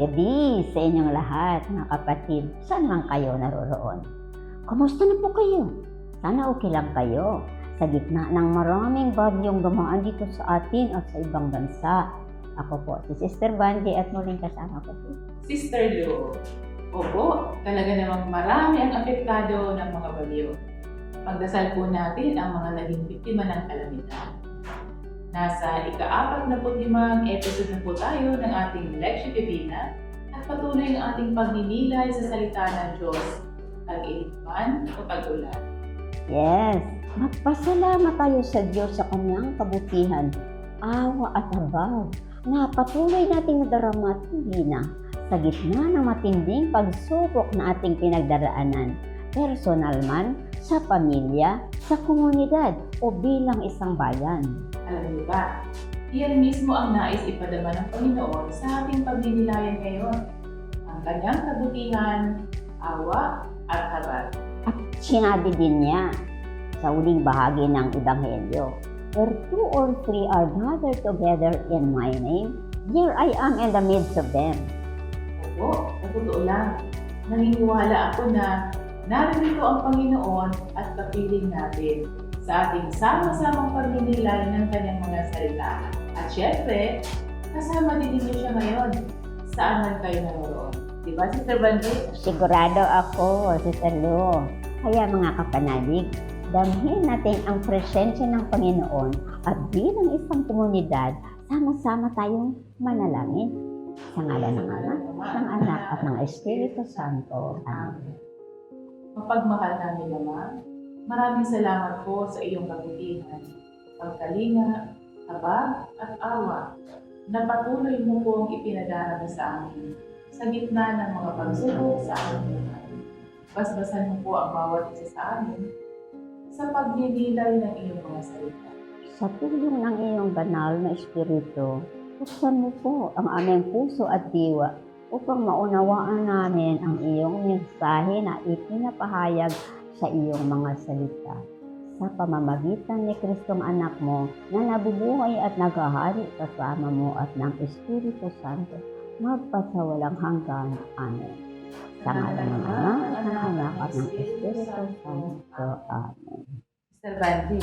gabi sa inyong lahat, mga kapatid, saan man kayo naroroon. Kumusta na po kayo? Sana okay lang kayo sa gitna ng maraming bagyong dumaan dito sa atin at sa ibang bansa. Ako po si Sister Banji at muling kasama ko si Sister Lou. Opo, talaga namang marami ang apektado ng mga bagyo. Pagdasal po natin ang mga naging biktima ng kalamidad. Nasa ika-45 episode na po tayo ng ating Lectio Divina at patuloy ang ating pagninilay sa salita ng Diyos, tag-init man o tag-ulan. Yes, magpasalamat tayo sa Diyos sa kanyang kabutihan, awa at habag na patuloy nating nadarama at hina sa gitna ng matinding pagsubok na ating pinagdaraanan, personal man, sa pamilya, sa komunidad o bilang isang bayan. Alam niyo ba, iyan mismo ang nais ipadama ng Panginoon sa ating pagninilayan ngayon. Ang kanyang kabutihan, awa at habag. At sinabi din niya sa huling bahagi ng Ebanghelyo, "Where 2 or 3 are gathered together in my name, here I am in the midst of them." Opo, sa totoo lang, naniniwala ako na narito ang Panginoon at kapiling natin sa ating sama-samang pagninilay ng kanyang mga salita. At syempre, kasama din ninyo siya ngayon. Saan man kayo naroon? Diba, Sister Banji? Sigurado ako, Sister Lou. Kaya mga kapanalig, damhin natin ang presensya ng Panginoon at bilang isang komunidad, sama-sama tayong manalangin. Sa ngalan ng Ama, ng Anak at ng Espiritu Santo. Amen. Mapagmahal namin naman, maraming salamat po sa iyong kabutihan, pagkalinga, habag at awa na patuloy mo pong ipinadarama sa amin sa gitna ng mga pagsubok sa aming buhay. Basbasan mo po ang bawat isa sa amin sa pagninilay ng iyong mga salita. Sa tulong ng iyong banal na Espiritu, buksan mo po ang aming puso at diwa upang maunawaan namin ang iyong mensahe na ipinapahayag sa iyong mga salita. Sa pamamagitan ni Kristong anak mo na nabubuhay at naghahari kasama mo at ng Espiritu Santo, magpasawalang hanggan. Amen. Sa ngalan ng Ama, at ng Anak at ng Espiritu Santo. Amen. Sir Banji,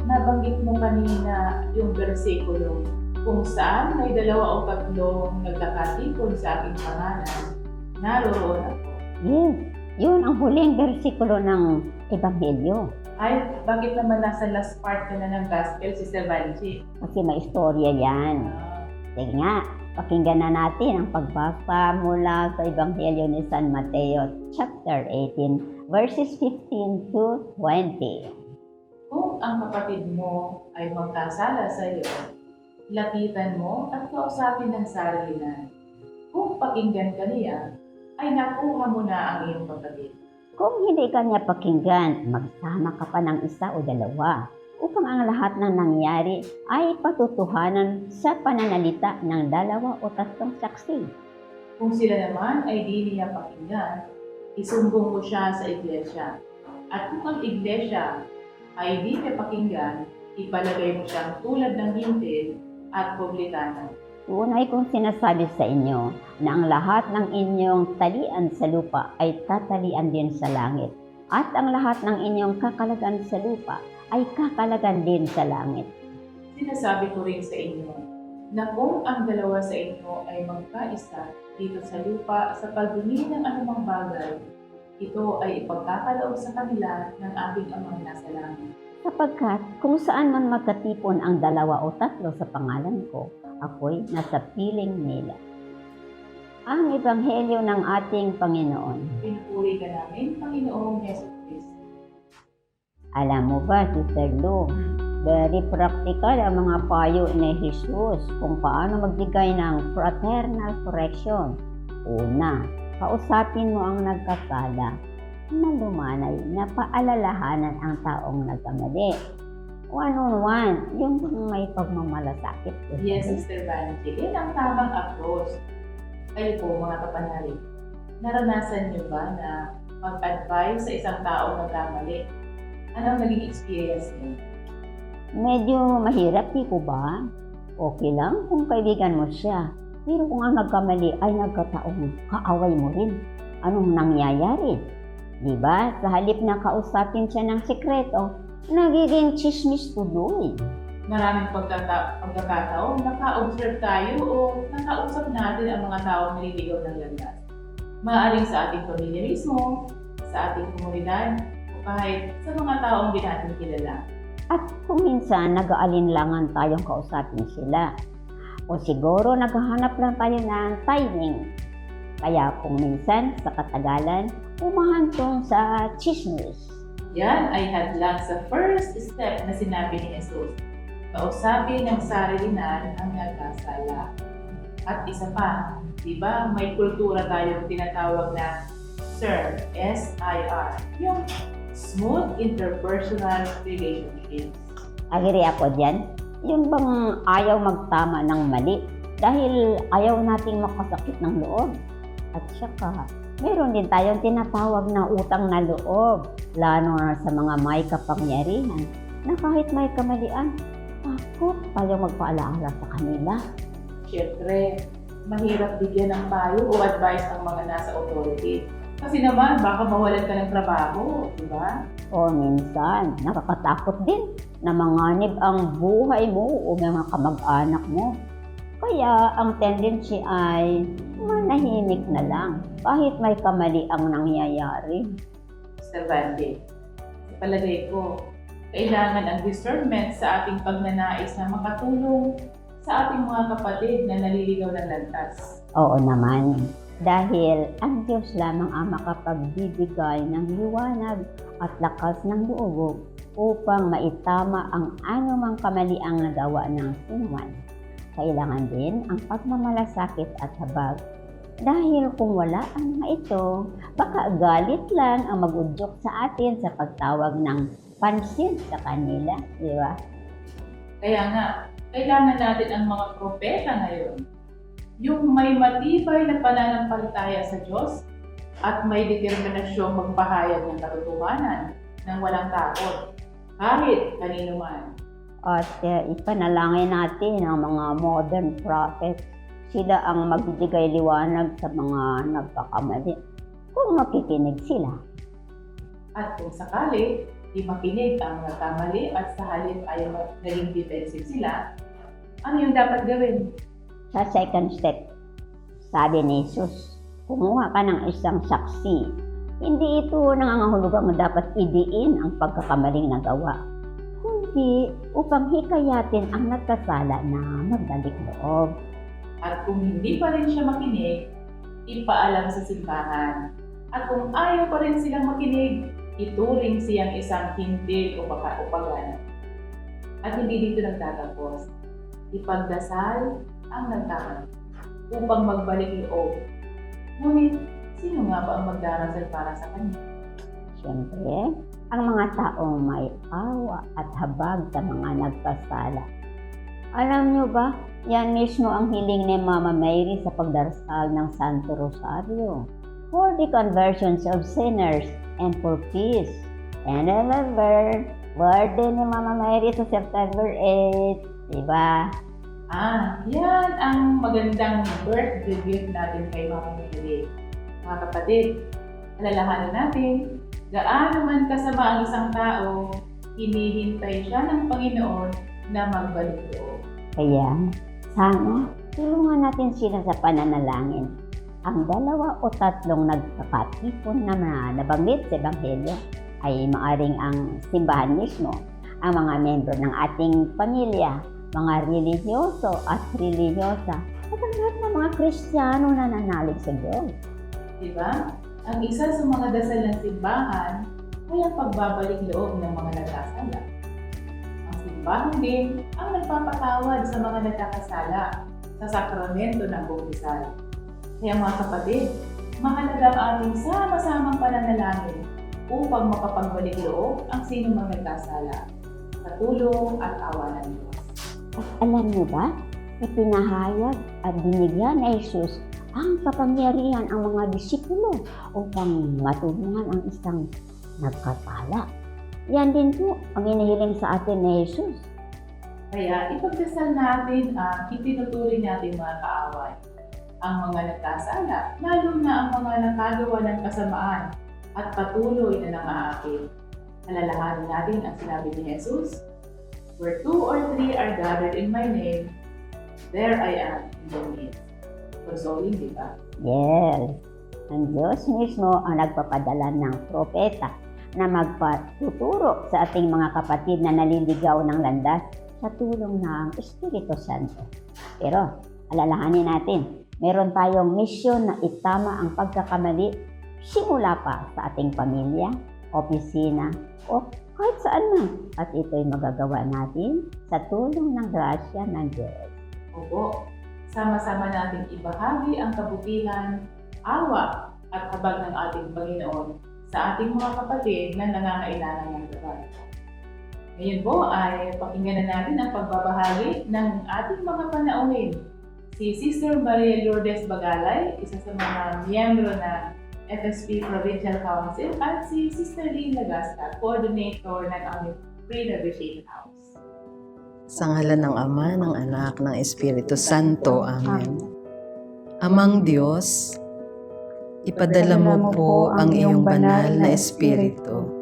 nabanggit mo kanina yung bersikulo kung saan may 2 o 3 nagkakatipon sa aking pangalan, naroroon ako. Yes, yun ang huling bersikulo ng Ebanghelyo. Ay, bakit naman nasa last part ka na ng gospel, Sister Banji? Kasi may istorya yan. Sige nga, pakinggan na natin ang pagbasa mula sa Ebanghelyo ni San Mateo, chapter 18, verses 15 to 20. Kung ang kapatid mo ay magkasala sa iyo, lapitan mo at kausapin ng salinan. Kung pakinggan ka niya, ay nakuha mo na ang iyong kapatid. Kung hindi ka niya pakinggan, magsama ka pa ng 1 o 2 upang ang lahat ng nangyari ay patutuhanan sa pananalita ng 2 o 3 saksi. Kung sila naman ay di niya pakinggan, isumbong mo siya sa iglesia. At kung ang iglesia ay di niya pakinggan, ipalagay mo siyang tulad ng hintil at publikano. Tunay kong sinasabi sa inyo na ang lahat ng inyong talian sa lupa ay tatalian din sa langit. At ang lahat ng inyong kakalagan sa lupa ay kakalagan din sa langit. Sinasabi ko rin sa inyo na kung ang 2 sa inyo ay magkaisa dito sa lupa sa pagdumi ng anumang bagay, ito ay ipagkakaloob sa kanila ng aking Amang nasa langit. Sapagkat kung saan man magkatipon ang 2 o 3 sa pangalan ko, ako'y nasa piling nila. Ang Ebanghelyo ng ating Panginoon. Pinupuri ka namin, Panginoong Yesu Cristo. Alam mo ba, Sister Lou, very practical ang mga payo ni Jesus kung paano magbigay ng fraternal correction. Una, kausapin mo ang nagkasala na lumanay na paalalahanan ang taong nagkamali. One-on-one, yung may pagmamalasakit. Yes, Sister Banji, yan ang tamang approach. Kayo po, mga kapanalig, naranasan niyo ba na mag-advise sa isang taong nagkamali? Ano ang naging experience niyo? Medyo mahirap, di ko ba? Okay lang kung kaibigan mo siya. Pero kung ang nagkamali ay nagkataong kaaway mo rin, anong nangyayari? Diba? Sa halip na kausapin siya ng sekreto, nagiging chismis tuloy. Maraming pagkakataon, naka-observe tayo o nakausap natin ang mga taong naliligaw ng landas. Maaaring sa ating pamilya mismo, sa ating komunidad, o kahit sa mga taong di natin kilala. At kung minsan nag-aalinlangan tayong kausapin sila, o siguro naghahanap lang tayo ng timing. Kaya kung minsan sa katagalan, umahantong sa chismis. Yan ay hadlang sa first step na sinabi ni Jesus. Kausapin ng sarilinan ang nagkasala. At isa pa, di ba may kultura tayong tinatawag na SIR, S-I-R, yung Smooth Interpersonal Relationships. Agree ako dyan. Yung bang ayaw magtama ng mali dahil ayaw nating makasakit ng loob. At saka, meron din tayong tinatawag na utang na loob, lalo na sa mga may kapangyarihan, na kahit may kamalian, takot tayong magpaalaala sa kanila. Siyempre, mahirap bigyan ng payo o advice ang mga nasa authority. Kasi naman, baka mawalan ka ng trabaho, di ba? O minsan, nakakatakot din na manganib ang buhay mo o mga kamag-anak mo. Kaya ang tendency ay manahimik na lang kahit may kamali ang nangyayari. Observante. Sa palagay ko, kailangan ang discernment sa ating pagnanais na makatulong sa ating mga kapatid na naliligaw ng landas. Oo naman. Dahil ang Diyos lamang ang makapagbibigay ng liwanag at lakas ng loob upang maitama ang anumang kamaliang nagawa ng sinuman. Kailangan din ang pagmamalasakit at habag. Dahil kung wala ang mga ito, baka galit lang ang mag-udyok sa atin sa pagtawag ng pansin sa kanila, di ba? Kaya nga, kailangan natin ang mga propeta ngayon. Yung may matibay na pananampalataya sa Diyos at may determinasyong magpahayag ng katotohanan ng walang takot, kahit kanino man. At ipanalangin natin ang mga modern prophets. Sila ang magbibigay liwanag sa mga nagkakamali kung makikinig sila. At kung sakali, di makinig ang nagkamali at sa halip ay naging defensive sila, ano yung dapat gawin? Sa second step, sabi ni Jesus, kumuha ka ng isang saksi. Hindi ito nangangahulugang dapat idiin ang pagkakamaling nagawa, kundi upang hikayatin ang nagkasala na magbalik loob. At kung hindi pa rin siya makinig, ipaalam sa simbahan. At kung ayaw pa rin silang makinig, ituring siyang isang hindi o pagana. At hindi dito nagtatapos. Ipagdasal ang nagkamali upang magbalik loob. Ngunit, sino nga ba ang magdarasal para sa kanya? Siyempre, ang mga taong may awa at habag sa mga nagkasala. Alam nyo ba, yan mismo ang hiling ni Mama Mary sa pagdarasal ng Santo Rosario for the conversions of sinners and for peace. And remember, birthday ni Mama Mary sa September 8, diba? Yan ang magandang birthday gift natin kay Mama Mary. Mga kapatid, alalahanan natin, gaano man kasama ang isang tao, hinihintay siya ng Panginoon na magbalik loob. Kaya, sana, tulungan natin sila sa pananalangin. Ang 2 o 3 nagkakatipon na nabanggit sa Ebanghelyo ay maaring ang simbahan mismo, ang mga membro ng ating pamilya, mga religyoso at religyosa, at ang lahat ng mga Kristiyano na nanalig sa Diyos. Diba? Ang isa sa mga dasal ng simbahan ay ang pagbabalik loob ng mga nagkasala. Ang simbahan din ang nagpapatawad sa mga nagkakasala sa sakramento ng bautisal. Kaya mga kapatid, mahalaga ang ating sama-samang pananalangin upang makapagbalik loob ang sino mang nagkasala sa tulong at awa ng Diyos. At alam niyo ba, ipinahayag at binigyan ni Jesus ang kapangyarihan ang mga disipulo upang matulungan ang isang nagkasala. Yan din po ang inihiling sa atin ni Jesus. Kaya ipagdasal natin ang itinuturing natin mga kaaway. ang mga nagkasala, lalo na ang mga nakagawa ng kasamaan at patuloy na nangaakit. Alalahanin natin ang sinabi ni Jesus, "Where 2 or 3 are gathered in my name, there I am in the midst." Consoling, di ba? Yes. Ang Diyos mismo ang nagpapadala ng propeta na magpatuturo sa ating mga kapatid na naliligaw ng landas sa tulong ng Espiritu Santo. Pero alalahanin natin, meron tayong misyon na itama ang pagkakamali simula pa sa ating pamilya, opisina, o kahit saan man. At ito'y magagawa natin sa tulong ng grasya ng Diyos. Opo, sama-sama natin ibahagi ang kabutihan, awa at habag ng ating Panginoon sa ating mga kapatid na nangangailangan ng gabay. Ngayon po ay pakinggan na natin ang pagbabahagi ng ating mga panauhin. Si Sister Maria Lourdes Bagalay, isa sa mga miyembro ng FSP Provincial Council, at si Sister Lee Lagasta, Coordinator ng aming Pre-Novitiate House. Sa ngalan ng Ama, ng Anak, ng Espiritu Santo. Amen. Amang Diyos, ipadala mo po ang iyong banal na Espiritu.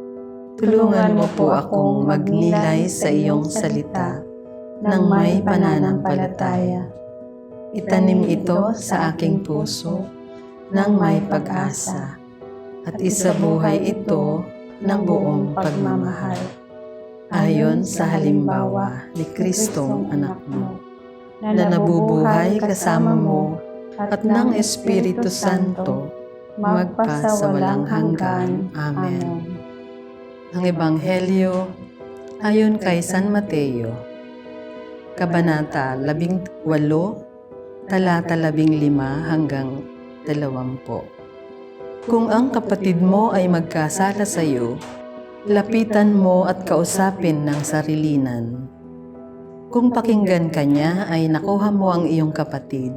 Tulungan mo po akong magnilay sa iyong salita ng may pananampalataya. Itanim ito sa aking puso ng may pag-asa at isabuhay ito ng buong pagmamahal. Ayon sa halimbawa ni Kristong anak mo, na nabubuhay kasama mo at ng Espiritu Santo, magpasawalang hanggan. Amen. Ang Ebanghelyo ayon kay San Mateo, Kabanata 18, talata 15 hanggang 20. Kung ang kapatid mo ay magkasala sa iyo, lapitan mo at kausapin ng sarilinan. Kung pakinggan ka niya, ay nakuha mo ang iyong kapatid.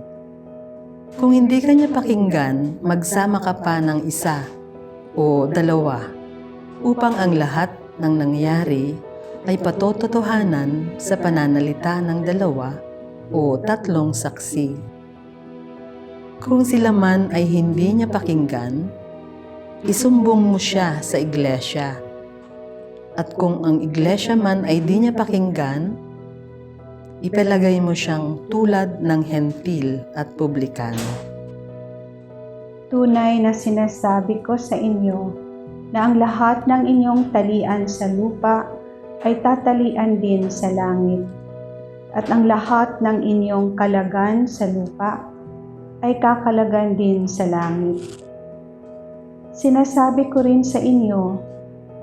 Kung hindi ka niya pakinggan, magsama ka pa ng isa o dalawa, upang ang lahat ng nangyari ay patototohanan sa pananalita ng 2 o 3 saksi. Kung sila man ay hindi niya pakinggan, isumbong mo siya sa iglesia. At kung ang iglesia man ay di niya pakinggan, ipalagay mo siyang tulad ng hentil at publikano. Tunay na sinasabi ko sa inyo, na ang lahat ng inyong talian sa lupa ay tatalian din sa langit, at ang lahat ng inyong kalagan sa lupa ay kakalagan din sa langit. Sinasabi ko rin sa inyo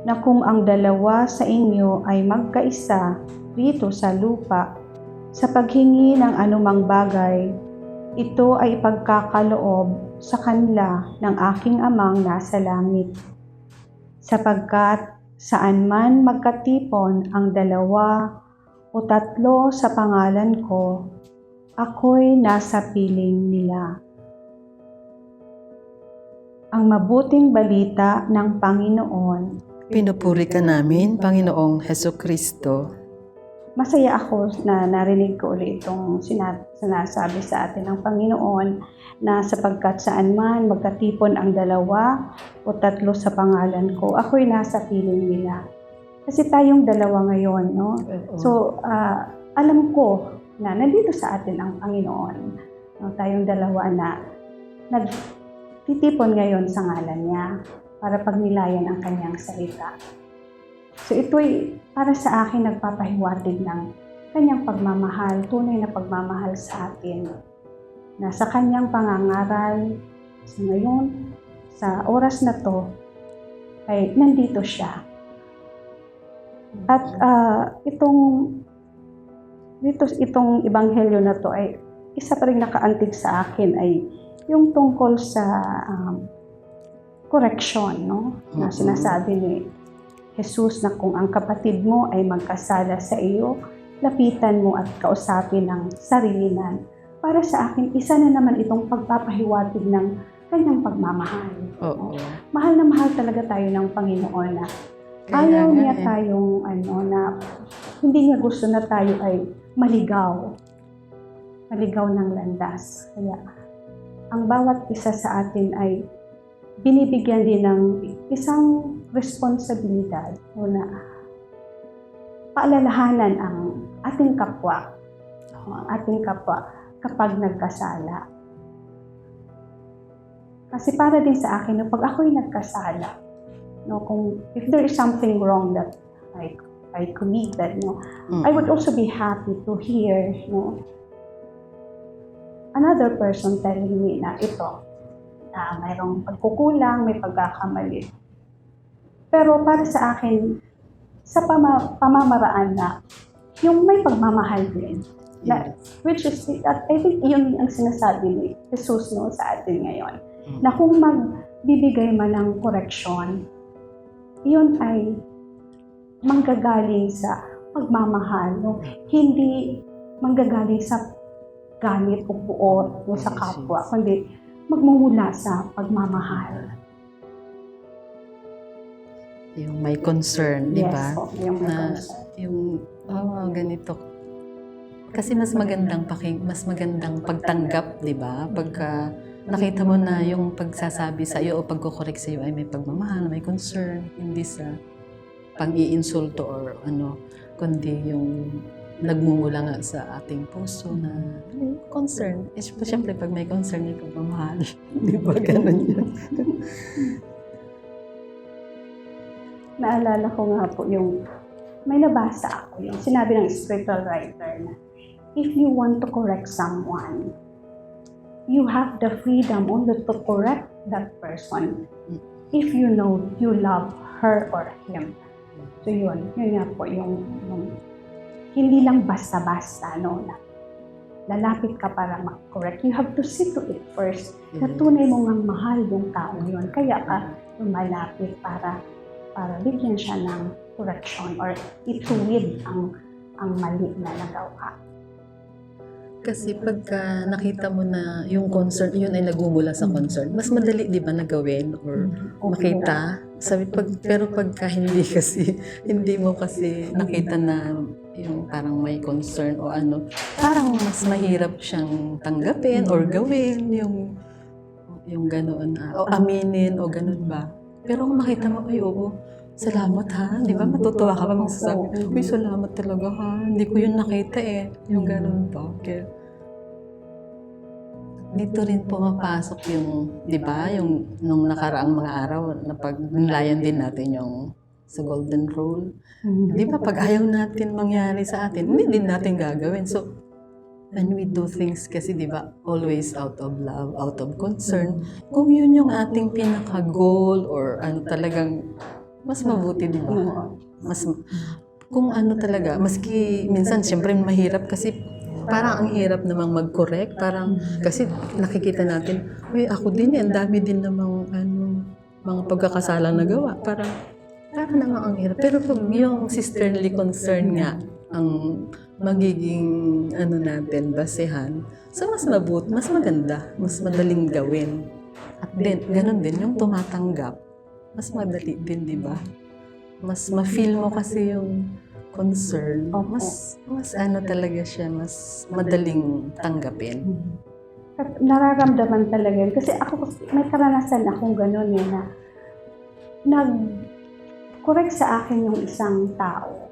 na kung ang 2 sa inyo ay magkaisa rito sa lupa sa paghingi ng anumang bagay, ito ay ipagkakaloob sa kanila ng aking Amang nasa langit. Sapagkat saan man magkatipon ang 2 o 3 sa pangalan ko, ako'y nasa piling nila. Ang mabuting balita ng Panginoon. Pinupuri ka namin, Panginoong Hesukristo. Masaya ako na narinig ko ulit itong sinasabi sa atin ng Panginoon na sapagkat saan man magkatipon ang 2 o 3 sa pangalan ko, ako'y nasa piling nila. Kasi tayong 2 ngayon, no? So, alam ko na nandito sa atin ang Panginoon. No? Tayong 2 na nagtitipon ngayon sa ngalan niya para pagnilayan ang kanyang salita. So ito'y para sa akin nagpapahiwatig ng kanyang pagmamahal, tunay na pagmamahal sa atin. Na sa kanyang pangangaral, sa ngayon, sa oras na to, ay nandito siya. At itong ebanghelyo na to ay isa pa rin nakaantig sa akin ay yung tungkol sa correction, no? Na sinasabi ni Jesus na kung ang kapatid mo ay magkasala sa iyo, lapitan mo at kausapin ng sarilinan. Para sa akin, isa na naman itong pagpapahiwatig ng kanyang pagmamahal. Oo. Mahal na mahal talaga tayo ng Panginoon na ayaw niya tayong na hindi niya gusto na tayo ay maligaw ng landas. Kaya ang bawat isa sa atin ay binibigyan din ng isang responsibilidad o na paalalahanan ang ating kapwa kapag nagkasala. Kasi para din sa akin, no, pag ako'y nagkasala, no, kung if there is something wrong that I committed, no, I would also be happy to hear, no, another person telling me na ito, mayroong pagkukulang, may pagkakamali. Pero para sa akin, sa pamamaraan na yung may pagmamahal din, na, which is, I think yun ang sinasabi ni Jesus, no, sa atin ngayon, na kung magbibigay man ng correction, yun ay manggagaling sa pagmamahal, no? Hindi manggagaling sa galit o puot o sa kapwa, kundi magmumula sa pagmamahal. Yung may concern, di ba? Yes, yung may Na concern. yung ganito. Kasi mas magandang pagtanggap, di ba? Pagka nakita mo na yung pagsasabi sa iyo o pagko-correct sa iyo ay may pagmamahal, may concern, hindi sa pang-iinsulto or kundi yung nagmumula nga sa ating puso na concern. Siyempre, pag may concern, may pagmamahal. Di ba? Ganun yun. Naalala ko nga po yung, may nabasa ako yung sinabi ng spiritual writer na, if you want to correct someone, you have the freedom only to correct that person if you know you love her or him. So yun nga po yung hindi lang basta-basta, no, na lalapit ka para mag-correct. You have to see to it first na tunay mo ngang mahal yung tao yun. Kaya ka lumalapit para bigyan siya ng correction or ituwid ang mali na nagawa. Kasi pagka nakita mo na yung concern, yun ay nagmumula sa concern, mas madali, di ba, na gawin or makita. Pero pagka hindi mo kasi nakita na yung parang may concern o parang mas mahirap siyang tanggapin or gawin yung ganoon, o aminin o ganoon ba. Pero kung makita mo, ay oo, salamat ha, di ba, matutuwa ka pa magsasabi, uy, salamat talaga ha, hindi ko yun nakita yung ganoon pa. Kaya, dito rin pumapasok yung, di ba, yung nung nakaraang mga araw na pag-nilayan din natin yung sa golden rule. Di ba, pag ayaw natin mangyari sa atin, hindi din natin gagawin. So, when we do things kasi, di ba, always out of love, out of concern, kung yun yung ating pinaka-goal or talagang mas mabuti, di ba? Kung talaga, maski minsan, siyempre mahirap kasi parang ang hirap namang mag-correct. Parang, kasi nakikita natin, uy, ako din ang dami din namang mga pagkakasalang nagawa. Parang namang ang hirap. Pero pag yung sisterly concern nga, ang magiging natin, basehan, so mas mabuti, mas maganda, mas madaling gawin. At then, ganun din, yung tumatanggap, mas madali din, di ba? Mas ma-feel mo kasi yung concern, mas talaga siya, mas madaling tanggapin. At nararamdaman talaga yun. Kasi ako, may karanasan akong gano'n na nag-correct sa akin yung isang tao.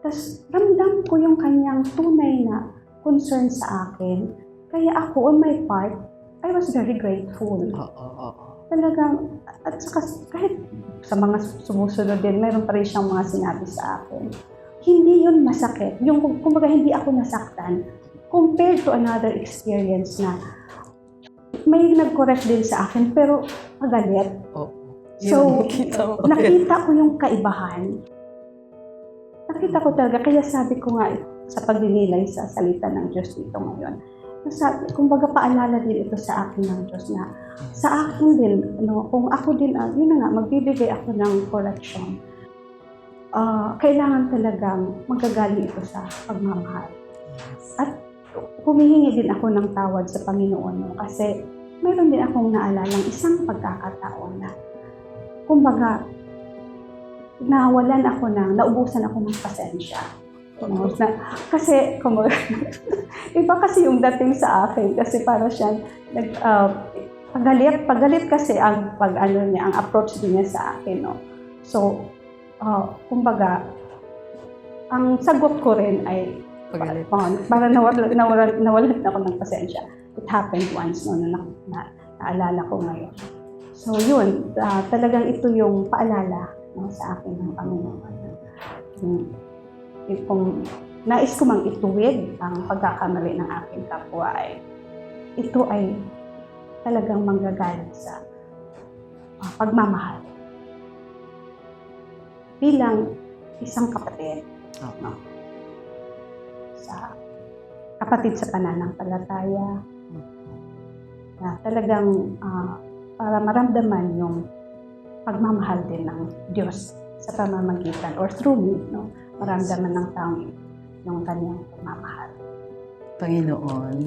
Tapos ramdam ko yung kanyang tunay na concern sa akin. Kaya ako, on my part, I was very grateful. Talagang, at saka kahit sa mga sumusunod din, mayroon pa rin siyang mga sinabi sa akin. Hindi yun masakit. Yung, kumbaga, hindi ako nasaktan compared to another experience na may nag-correct din sa akin, pero magalit. So, nakita ko yung kaibahan. Nakita ko talaga, kaya sabi ko nga sa pagdinilay sa salita ng Diyos dito ngayon, kumbaga paalala din ito sa akin ng Diyos na sa akin din, kung ako din, yun na nga, magbibigay ako ng correction. Kailangan talagang magagaling ito sa pagmamahal. At humihingi din ako ng tawad sa Panginoon kasi mayroon din akong naalalang isang pagkakataon na kumbaga naubusan ako ng pasensya. Kasi, iba kasi yung dating sa akin. Kasi para siya, pagalit kasi ang ang approach niya sa akin, no. So, kumbaga, ang sagot ko rin ay Pagalit. para nawalan ako ng pasensya. It happened once, no, naalala ko ngayon. So, yun, talagang ito yung paalala, no, sa akin ng Panginoon. Kung nais ko mang ituwid ang pagkakamali ng aking kapwa, ito ay talagang manggagaling sa pagmamahal. Bilang isang kapatid, no? Kapatid sa pananampalataya, na talagang para maramdaman yung pagmamahal din ng Diyos sa pamamagitan or through me, no? Maramdaman ng taong yung kanyang pagmamahal. Panginoon,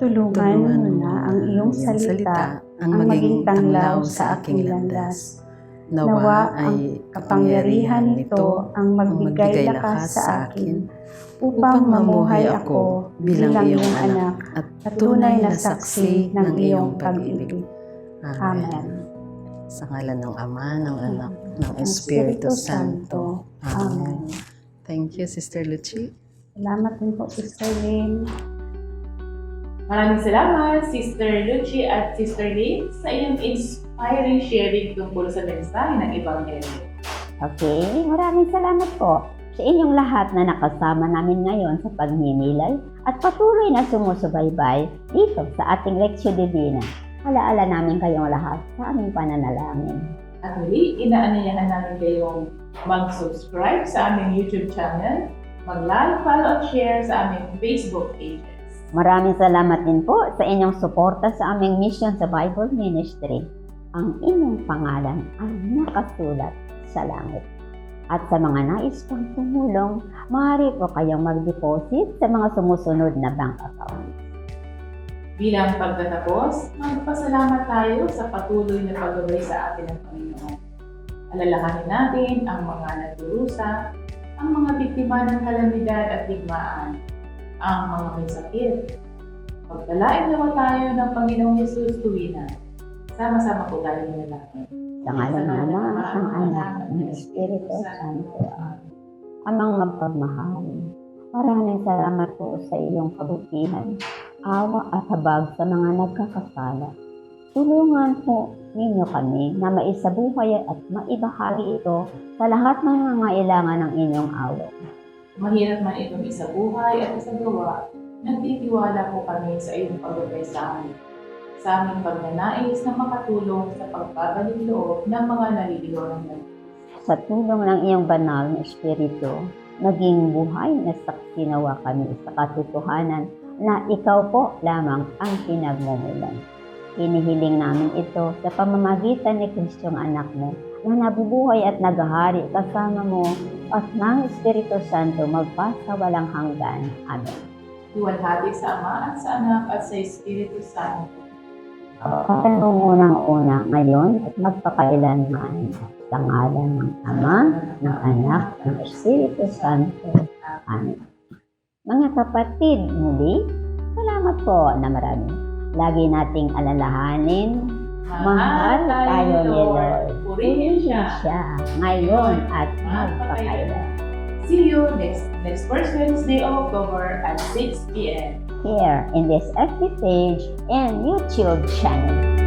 Tulungan mo na ang iyong salita ang maging tanglaw sa aking landas. Nawa ang kapangyarihan nito ang magbigay lakas sa akin upang mamuhay ako bilang iyong anak at tunay na saksi ng iyong pag-ibig. Amen. Sa ngalan ng Ama, ng Anak, ng Espiritu Santo. Amen. Thank you, Sister Lucy. Salamat din po, Sister Lynn. Maraming salamat, Sister Lucy at Sister Lynn, sa inyong inspiring sharing tungkol sa mensahe ng Ebanghelyo. Okay, maraming salamat po sa inyong lahat na nakasama namin ngayon sa pagninilay at patuloy na sumusubaybay dito sa ating Lectio Divina. Alaala namin kayong lahat sa aming pananalangin. At muli, inaanyayahan namin kayong mag-subscribe sa aming YouTube channel, mag-like, follow at share sa aming Facebook pages. Maraming salamat din po sa inyong suporta sa aming mission sa Bible Ministry. Ang inyong pangalan ay nakasulat sa langit. At sa mga nais pang tumulong, maaari po kayong mag-deposit sa mga sumusunod na bank account. Bilang pagtatapos, magpasalamat tayo sa patuloy na paggabay sa atin ng Panginoon. Alalahanin natin ang mga nagdurusa, ang mga biktima ng kalamidad at digmaan, ang mga may sakit. Pagdalain nawa tayo ng Panginoong Yesus tuwina. Sama-sama po tayo manalangin. Sa ngalan ng Ama, ng Anak, ng Espiritu Santo. Amang mapagmahal, maraming salamat po sa iyong kabutihan, awa at habag sa mga nagkakasala. Tulungan po ninyo kami na maisabuhay at maibahagi ito sa lahat ng nangangailangan ng inyong awa. Mahirap man itong isabuhay at isagawa, nagtitiwala po kami sa iyong pagbabay sa amin. Sa aming pagnanais na makatulong sa pagbabalik loob ng mga naliliwang ng Sa tulong ng iyong banal na Espiritu, naging buhay na saksi nawa kami sa katotohanan na ikaw po lamang ang pinagmumulan. Hinihiling namin ito sa pamamagitan ni Kristong anak mo na nabubuhay at naghahari kasama mo at ng Espiritu Santo magpasa walang hanggan. Amen. Iwalhati sa Ama at sa Anak at sa Espiritu Santo. Nung unang-una ngayon at magpakailanman sa ngalan ng Ama, ng Anak, ng Espiritu Santo. Amen. Mga kapatid, muli, salamat po na marami. Lagi nating alalahanin, mahal tayo ni Lord. Purihin siya. Ngayon at magpakailan. See you next first Wednesday of October at 6 p.m. Here in this FB page and YouTube channel.